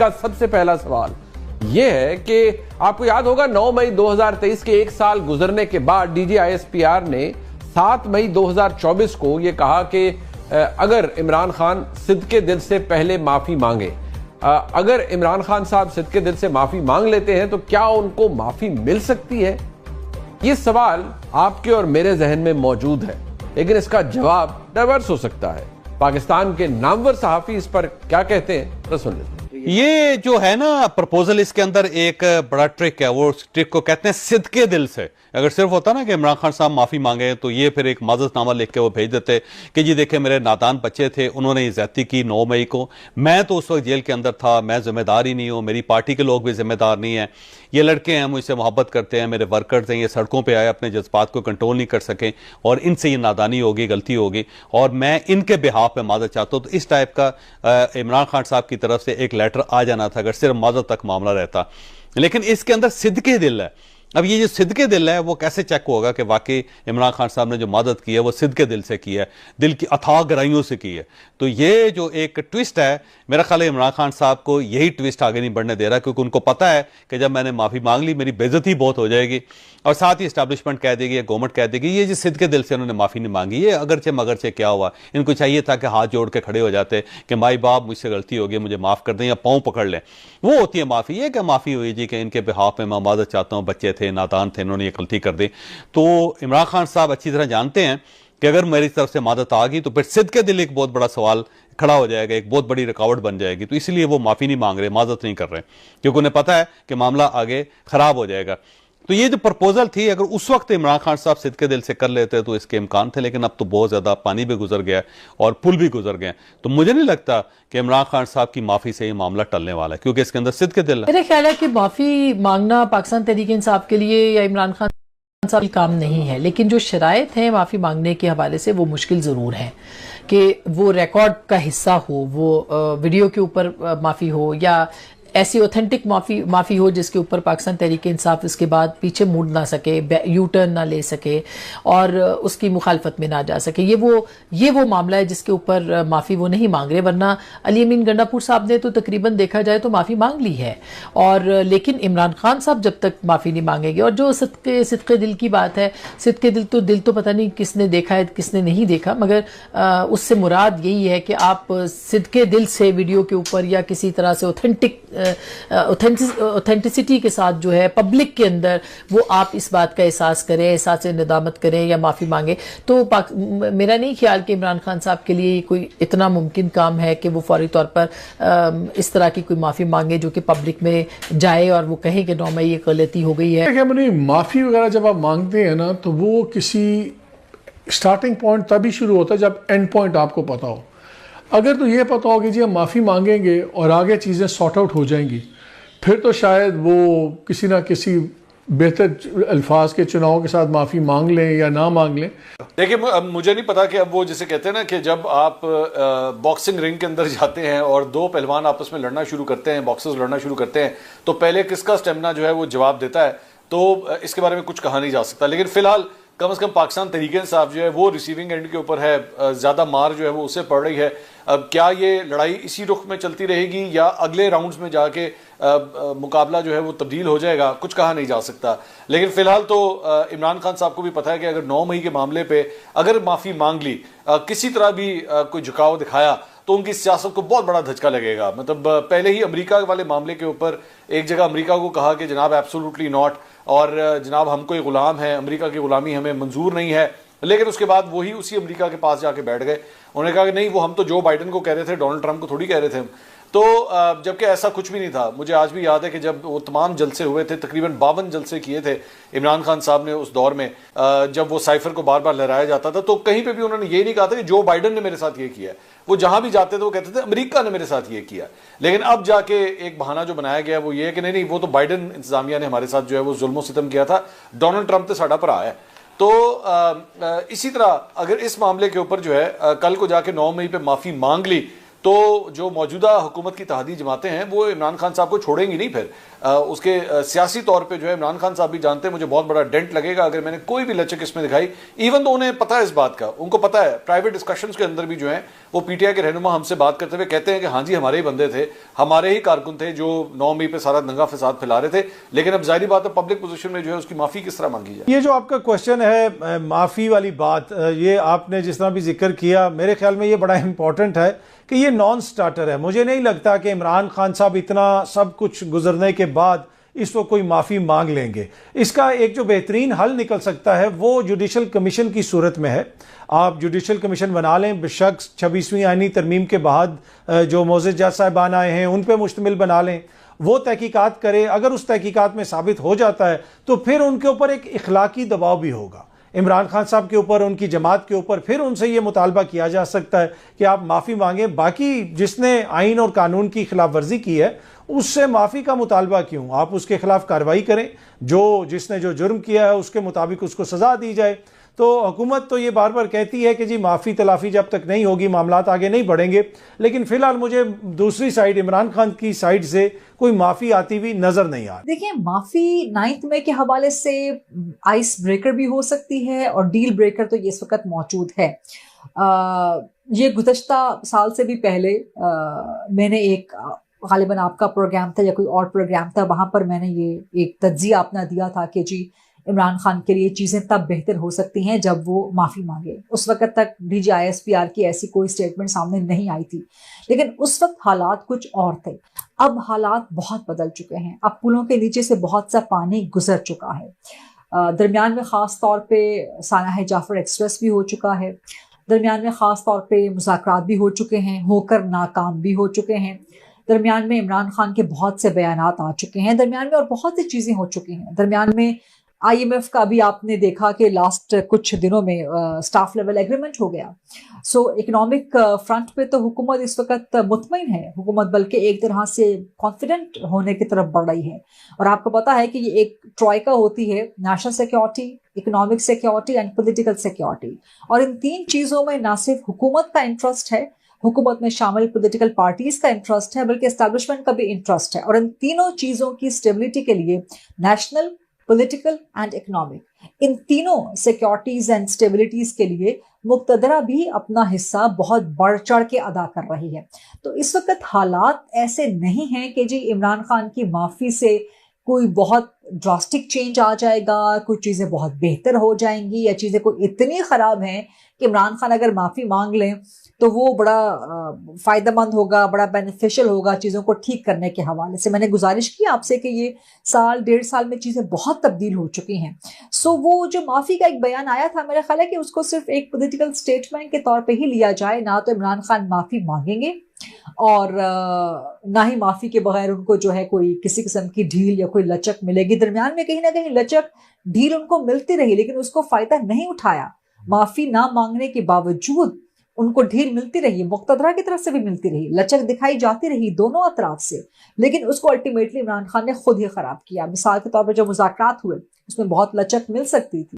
इसका सबसे पहला सवाल यह है कि आपको याद होगा 9 मई 2023 के एक साल गुजरने के बाद DGISPR ने 7 मई 2024 को यह कहा कि अगर इमरान खान सिद्के दिल से पहले माफी मांगे, अगर इमरान खान साहब सिद्के दिल से माफी मांग लेते हैं तो क्या उनको माफी मिल सकती है? यह सवाल आपके और मेरे जहन में मौजूद है, लेकिन इसका जवाब डाइवर्स हो सकता है। पाकिस्तान के नामवर सहाफी इस पर क्या कहते हैं, तो सुन लेते हैं। ये जो है ना प्रपोजल, इसके अंदर एक बड़ा ट्रिक है। वो ट्रिक को कहते हैं सिद्के दिल से। अगर सिर्फ होता ना कि इमरान खान साहब माफी मांगे तो ये फिर एक माजरतनामा लिख के वो भेज देते कि जी देखे मेरे नादान बच्चे थे, उन्होंने ये ज्यादती की 9 मई को, मैं तो उस वक्त जेल के अंदर था, मैं जिम्मेदार ही नहीं हूं, मेरी पार्टी के लोग भी जिम्मेदार नहीं है, ये लड़के हैं मुझसे मोहब्बत करते हैं, मेरे वर्कर्स हैं, ये सड़कों पर आए अपने जज्बात को कंट्रोल नहीं कर सके और इनसे ये नादानी होगी, गलती होगी और मैं इनके बिहाफ पे माजरत चाहता हूँ। तो इस टाइप का इमरान खान साहब की तरफ से एक लेटर आ जाना था अगर सिर्फ माजरत तक मामला रहता। लेकिन इसके अंदर सिद्के दिल है। अब ये जो सिद्के दिल है वो कैसे चेक होगा कि वाकई इमरान खान साहब ने जो मदद की है वो सिद्के दिल से की है, दिल की अथाह गहराइयों से की है? तो ये जो एक ट्विस्ट है, मेरा ख्याल है इमरान खान साहब को यही ट्विस्ट आगे नहीं बढ़ने दे रहा, क्योंकि उनको पता है कि जब मैंने माफी मांग ली मेरी बेइज्जती बहुत हो जाएगी और साथ ही एस्टैब्लिशमेंट कह देगी, गवर्नमेंट कह देगी ये जो सिद्के दिल से उन्होंने माफी नहीं मांगी, ये अगरचे मगरचे क्या हुआ। इनको चाहिए था कि हाथ जोड़ के खड़े हो जाते कि माई बाप मुझसे गलती हो गई, मुझे माफ कर दें, या पाँव पकड़ लें। वो होती है माफी। ये क्या माफी हुई जी कि इनके बिहाफ में मैं माजरत चाहता हूँ, बच्चे थे, नादान थे, इन्होंने ये गलती कर दी। तो इमरान खान साहब अच्छी तरह जानते हैं कि अगर मेरी तरफ से मदद आ गई तो फिर सिद्के दिल एक बहुत बड़ा सवाल खड़ा हो जाएगा, एक बहुत बड़ी रुकावट बन जाएगी। तो इसलिए वो माफी नहीं मांग रहे, माजरत नहीं कर रहे, क्योंकि उन्हें पता है कि मामला आगे खराब हो जाएगा। तो ये जो प्रपोजल थी, अगर उस वक्त इमरान खान साहब सिद्के दिल से कर लेते तो इसके इम्कान थे, लेकिन अब तो बहुत ज्यादा पानी भी गुजर गया और पुल भी गुजर गए। तो मुझे नहीं लगता कि इमरान खान साहब की माफी से ये मामला टलने वाला है, क्योंकि इसके अंदर सिद्के दिल है। मेरा ख्याल है कि माफी मांगना पाकिस्तान तहरीक इंसाफ के लिए या इमरान खान साहब काम नहीं है, लेकिन जो शराइत हैं माफी मांगने के हवाले से वो मुश्किल जरूर है कि वो रिकॉर्ड का हिस्सा हो, वो वीडियो के ऊपर माफी हो या ऐसी ऑथेंटिक माफी हो जिसके ऊपर पाकिस्तान तहरीक इंसाफ इसके बाद पीछे मुड़ ना सके, यू टर्न ना ले सके और उसकी मुखालफत में ना जा सके। ये वो मामला है जिसके ऊपर माफी वो नहीं मांग रहे, वरना अली अमीन गंडापुर साहब ने तो तकरीबन देखा जाए तो माफी मांग ली है। और लेकिन इमरान खान साहब जब तक माफी नहीं मांगेंगे, और जो सिद्के दिल की बात है, सिद्के दिल तो पता नहीं किसने देखा है किसने नहीं देखा, मगर उससे मुराद यही है कि आप सिद्के दिल से वीडियो के ऊपर या किसी तरह से ऑथेंटिसिटी के साथ जो है पब्लिक के अंदर वो आप इस बात का एहसास करें, एहसास निदामत करें या माफ़ी मांगे। तो मेरा नहीं ख्याल कि इमरान खान साहब के लिए कोई इतना मुमकिन काम है कि वो फौरी तौर पर इस तरह की कोई माफ़ी मांगे जो कि पब्लिक में जाए और वो कहे कि 9 मई ये गलती हो गई है। माफ़ी वगैरह जब आप मांगते हैं ना, तो वो किसी स्टार्टिंग पॉइंट तभी शुरू होता है जब एंड पॉइंट आपको पता हो। अगर तो ये पता हो कि जी हम माफ़ी मांगेंगे और आगे चीज़ें सॉर्ट आउट हो जाएंगी, फिर तो शायद वो किसी ना किसी बेहतर अल्फाज के चुनाव के साथ माफ़ी मांग लें या ना मांग लें। देखिए, मुझे नहीं पता कि अब वो जिसे कहते हैं ना कि जब आप बॉक्सिंग रिंग के अंदर जाते हैं और दो पहलवान आपस में लड़ना शुरू करते हैं, बॉक्सर्स लड़ना शुरू करते हैं, तो पहले किसका स्टेमिना जो है वो जवाब देता है। तो इसके बारे में कुछ कहा नहीं जा सकता, लेकिन फिलहाल कम से कम पाकिस्तान तहरीक इंसाफ जो है वो रिसीविंग एंड के ऊपर है, ज़्यादा मार जो है वो उससे पड़ रही है। अब क्या ये लड़ाई इसी रुख में चलती रहेगी या अगले राउंड्स में जाके मुकाबला जो है वो तब्दील हो जाएगा, कुछ कहा नहीं जा सकता। लेकिन फिलहाल तो इमरान खान साहब को भी पता है कि अगर 9 मई के मामले पे अगर माफ़ी मांग ली, किसी तरह भी कोई झुकाव दिखाया, तो उनकी सियासत को बहुत बड़ा धचका लगेगा। मतलब पहले ही अमेरिका वाले मामले के ऊपर एक जगह अमेरिका को कहा कि जनाब एब्सोल्युटली नॉट, और जनाब हम कोई गुलाम है, अमेरिका की गुलामी हमें मंजूर नहीं है। लेकिन उसके बाद वही उसी अमेरिका के पास जाके बैठ गए, उन्होंने कहा कि नहीं, वो हम तो जो बाइडन को कह रहे थे, डोनाल्ड ट्रंप को थोड़ी कह रहे थे हम। तो जबकि ऐसा कुछ भी नहीं था। मुझे आज भी याद है कि जब वो तमाम जलसे हुए थे, तकरीबन 52 जलसे किए थे इमरान खान साहब ने उस दौर में, जब वो साइफर को बार बार लहराया जाता था, तो कहीं पे भी उन्होंने ये नहीं कहा था कि जो बाइडन ने मेरे साथ ये किया। वो जहां भी जाते थे वो कहते थे अमेरिका ने मेरे साथ ये किया। लेकिन अब जाके एक बहाना जो बनाया गया वो ये है कि नहीं, वो तो बाइडन इंतजामिया ने हमारे साथ जो है वो जुल्म सितम किया था, डोनाल्ड ट्रंप तो साडा भरा है। तो इसी तरह अगर इस मामले के ऊपर जो है कल को जाके 9 मई पे माफी मांग ली, तो जो मौजूदा हुकूमत की तहादी जमातें हैं वो इमरान खान साहब को छोड़ेंगी नहीं। फिर उसके सियासी तौर पे जो है इमरान खान साहब भी जानते हैं मुझे बहुत बड़ा डेंट लगेगा अगर मैंने कोई भी लचक इसमें दिखाई। इवन तो उन्हें पता है इस बात का, उनको पता है, प्राइवेट डिस्कशंस के अंदर भी जो है वो पीटीआई के रहनुमा हमसे बात करते हुए कहते हैं कि हाँ जी हमारे ही बंदे थे, हमारे ही कारकुन थे जो 9 मई पे सारा दंगा फसाद फैला रहे थे। लेकिन अब जाहिर बात है पब्लिक पोजीशन में जो है उसकी माफी किस तरह मांगी जाए। ये जो आपका क्वेश्चन है माफी वाली बात, ये आपने जिस तरह भी जिक्र किया, मेरे ख्याल में ये बड़ा इंपॉर्टेंट है कि ये नॉन स्टार्टर है। मुझे नहीं लगता कि इमरान खान साहब इतना सब कुछ गुजरने के बाद इसको कोई माफ़ी मांग लेंगे। इसका एक जो बेहतरीन हल निकल सकता है वो जुडिशल कमीशन की सूरत में है। आप जुडिशल कमीशन बना लें, बेशक 26वीं आईनी तरमीम के बाद जो मोअज़्ज़ज़ जज साहिबान आए हैं उन पर मुश्तमिल बना लें, वो तहकीकात करे। अगर उस तहकीकात में साबित हो जाता है तो फिर उनके ऊपर एक इखलाकी दबाव भी होगा, इमरान खान साहब के ऊपर, उनकी जमात के ऊपर। फिर उनसे ये मुतालबा किया जा सकता है कि आप माफ़ी मांगें। बाकी जिसने आइन और कानून की खिलाफ वर्जी की है उससे माफ़ी का मुतालबा क्यों, आप उसके खिलाफ कार्रवाई करें, जिसने जो जुर्म किया है उसके मुताबिक उसको सज़ा दी जाए। तो हुकूमत तो ये बार बार कहती है कि जी माफ़ी तलाफ़ी जब तक नहीं होगी मामलात आगे नहीं बढ़ेंगे, लेकिन फ़िलहाल मुझे दूसरी साइड, इमरान खान की साइड से कोई माफ़ी आती हुई नज़र नहीं आ रही। देखिए, माफ़ी 9 मई के हवाले से आइस ब्रेकर भी हो सकती है और डील ब्रेकर तो ये इस वक्त मौजूद है। ये गुज़श्ता साल से भी पहले मैंने एक गालिबन आपका प्रोग्राम था या कोई और प्रोग्राम था, वहाँ पर मैंने ये एक तज्जिया अपना दिया था कि जी इमरान खान के लिए चीज़ें तब बेहतर हो सकती हैं जब वो माफ़ी मांगे। उस वक्त तक डीजी ISPR की ऐसी कोई स्टेटमेंट सामने नहीं आई थी, लेकिन उस वक्त हालात कुछ और थे। अब हालात बहुत बदल चुके हैं, अब पुलों के नीचे से बहुत सा पानी गुजर चुका है। दरमियान में ख़ास तौर पे साना जाफर एक्सप्रेस भी हो चुका है, दरमियान में ख़ास तौर पे मुज़ाकरात भी हो चुके हैं, होकर नाकाम भी हो चुके हैं, दरमियान में इमरान खान के बहुत से बयानात आ चुके हैं, दरमियान में और बहुत सी चीज़ें हो चुकी हैं। दरमियान में IMF का भी आपने देखा कि लास्ट कुछ दिनों में स्टाफ लेवल एग्रीमेंट हो गया। सो इकोनॉमिक फ्रंट पे तो हुकूमत इस वक्त मुतमईन है, हुकूमत बल्कि एक तरह से कॉन्फिडेंट होने की तरफ बढ़ रही है। और आपको पता है कि ये एक ट्रॉयका होती है, national security, economic security and political security. और इन तीन चीज़ों में ना सिर्फ हुकूमत का इंटरेस्ट है, हुकूमत में शामिल पॉलिटिकल पार्टीज का इंटरेस्ट है, बल्कि एस्टैब्लिशमेंट का भी इंटरेस्ट है। और इन तीनों चीज़ों की स्टेबिलिटी के लिए नेशनल, पॉलिटिकल एंड इकोनॉमिक, इन तीनों सिक्योरिटीज एंड स्टेबिलिटीज के लिए मुक्तदरा भी अपना हिस्सा बहुत बढ़ चढ़ के अदा कर रही है। तो इस वक्त हालात ऐसे नहीं हैं कि जी इमरान खान की माफ़ी से कोई बहुत ड्रास्टिक चेंज आ जाएगा, कोई चीज़ें बहुत बेहतर हो जाएंगी, या चीज़ें कोई इतनी ख़राब हैं कि इमरान खान अगर माफ़ी मांग लें तो वो बड़ा फ़ायदेमंद होगा, बड़ा बेनिफिशियल होगा चीज़ों को ठीक करने के हवाले से। मैंने गुजारिश की आपसे कि ये साल 1.5 साल में चीज़ें बहुत तब्दील हो चुकी हैं। सो वो जो माफ़ी का एक बयान आया था, मेरा ख्याल है कि उसको सिर्फ एक पॉलिटिकल स्टेटमेंट के तौर पे ही लिया जाए। ना तो इमरान खान माफ़ी मांगेंगे और ना ही माफ़ी के बगैर उनको जो है कोई किसी किस्म की ढील या कोई लचक मिलेगी। दरमियान में कहीं ना कहीं लचक ढील उनको मिलती रही, लेकिन उसको फ़ायदा नहीं उठाया। माफ़ी ना मांगने के बावजूद उनको ढील मिलती रही, मुक्तदरा की तरफ से भी मिलती रही, लचक दिखाई जाती रही दोनों अतराफ से, लेकिन उसको अल्टीमेटली इमरान खान ने खुद ही खराब किया। मिसाल के तौर पर जो मुज़ाकरात हुए उसमें बहुत लचक मिल सकती थी।